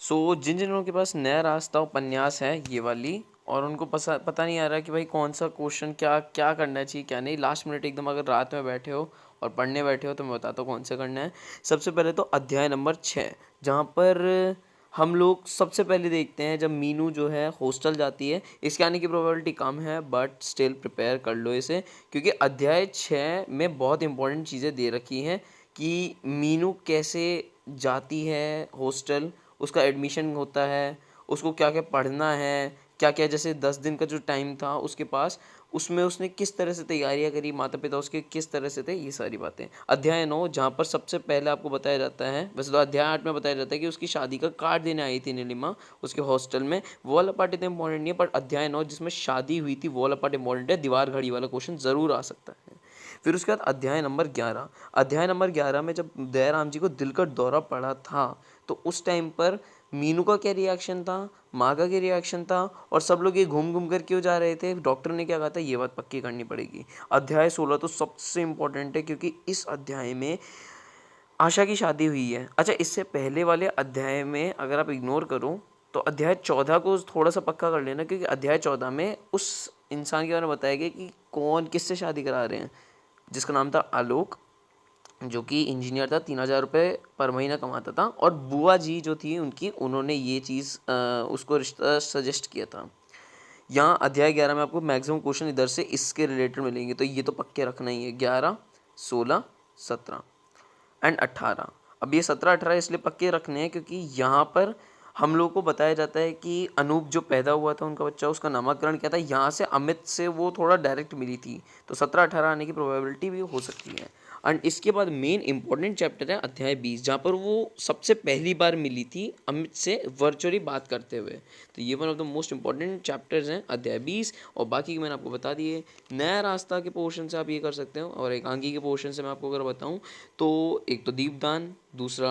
सो जिन जिन लोगों के पास नया रास्ता उपन्यास है ये वाली, और उनको पता नहीं आ रहा कि भाई कौन सा क्वेश्चन क्या क्या करना चाहिए क्या नहीं, लास्ट मिनट एकदम अगर रात में बैठे हो और पढ़ने बैठे हो तो मैं बताता हूँ कौन सा करना है। सबसे पहले तो अध्याय नंबर 6, जहाँ पर हम लोग सबसे पहले देखते हैं जब मीनू जो है हॉस्टल जाती है। इसके आने की प्रोबेबिलिटी कम है बट स्टिल प्रिपेयर कर लो इसे, क्योंकि अध्याय 6 में बहुत इंपॉर्टेंट चीज़ें दे रखी हैं कि मीनू कैसे जाती है हॉस्टल, उसका एडमिशन होता है, उसको क्या क्या पढ़ना है, क्या क्या, जैसे 10 दिन का जो टाइम था उसके पास, उसमें उसने किस तरह से तैयारियां करी, माता पिता उसके किस तरह से थे, ये सारी बातें। अध्याय 9 जहाँ पर सबसे पहले आपको बताया जाता है, वैसे तो अध्याय 8 में बताया जाता है कि उसकी शादी का कार्ड देने आई थी नीलिमा उसके हॉस्टल में, वो वाला पार्ट इतना इंपॉर्टेंट नहीं है, पर अध्याय 9 जिसमें शादी हुई थी वो वाला पार्ट इंपॉर्टेंट है। दीवार घड़ी वाला क्वेश्चन ज़रूर आ सकता है। फिर उसके बाद अध्याय नंबर 11, अध्याय नंबर 11 में जब दयाराम जी को दिल का दौरा पड़ा था तो उस टाइम पर मीनू का क्या रिएक्शन था, माँ का क्या रिएक्शन था, और सब लोग ये घूम घूम कर क्यों जा रहे थे, डॉक्टर ने क्या कहा था, ये बात पक्की करनी पड़ेगी। अध्याय 16 तो सबसे इम्पोर्टेंट है क्योंकि इस अध्याय में आशा की शादी हुई है। अच्छा, इससे पहले वाले अध्याय में अगर आप इग्नोर करो तो अध्याय 14 को थोड़ा सा पक्का कर लेना, क्योंकि अध्याय 14 में उस इंसान के बारे में बताया गया कि कौन किससे शादी करा रहे हैं, जिसका नाम था आलोक, जो कि इंजीनियर था, 3,000 रुपये पर महीना कमाता था, और बुआ जी जो थी उनकी, उन्होंने ये चीज़ उसको रिश्ता सजेस्ट किया था। यहाँ अध्याय 11 में आपको मैक्सिमम क्वेश्चन इधर से इसके रिलेटेड मिलेंगे, तो ये तो पक्के रखना ही है। 11, 16, 17 एंड 18। अब ये 17-18 इसलिए पक्के रखने हैं क्योंकि यहाँ पर हम लोग को बताया जाता है कि अनूप जो पैदा हुआ था उनका बच्चा, उसका नामकरण क्या था, यहाँ से अमित से वो थोड़ा डायरेक्ट मिली थी, तो 17-18 आने की प्रोबेबिलिटी भी हो सकती है। एंड इसके बाद मेन इंपॉर्टेंट चैप्टर है अध्याय 20, जहाँ पर वो सबसे पहली बार मिली थी अमित से वर्चुअली बात करते हुए, तो ये one of the most important chapters हैं अध्याय 20। और बाकी की मैंने आपको बता दिए। नया रास्ता के पोर्शन से आप ये कर सकते हो, और एकांकी के पोर्शन से मैं आपको अगर बताऊँ तो एक तो दीपदान, दूसरा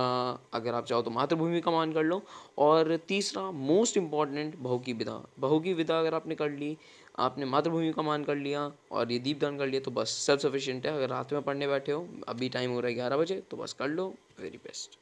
अगर आप चाहो तो मातृभूमि का मान कर लो, और तीसरा मोस्ट इम्पॉर्टेंट बहू की विदा। बहू की विदा अगर आपने कर ली, आपने मातृभूमि का मान कर लिया और ये दीपदान कर लिया तो बस सेल्फ सफिशिएंट है। अगर रात में पढ़ने बैठे हो, अभी टाइम हो रहा है 11 बजे, तो बस कर लो, वेरी बेस्ट।